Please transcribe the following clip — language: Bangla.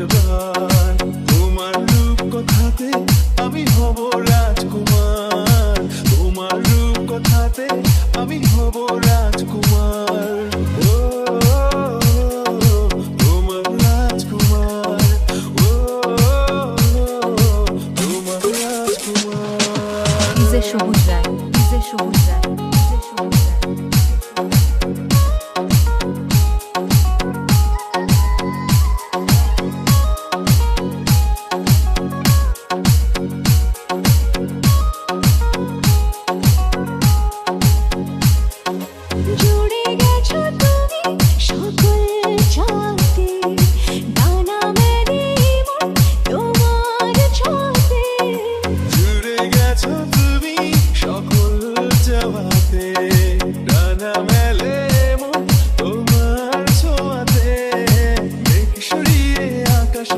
এবার তোমার রূপ কথাতে আমি হব রাজকুমার, তোমার রূপ কথাতে আমি হব রাজকুমার। ও তোমার রাজকুমার, ও তোমার রাজকুমার। ডিজে সবুজ রায়, ডিজে সবুজ রায়, ডিজে সবুজ রায়। জুড়ে গেছো তুমি সকল চাঁদে, ডানা মেলে মন তোমার ছোঁয়াতে। জুড়ে গেছো তুমি সকল চাওয়াতে, ডানা মেলে মন তোমার ছোঁয়াতে। মেঘ সরিয়ে আকাশ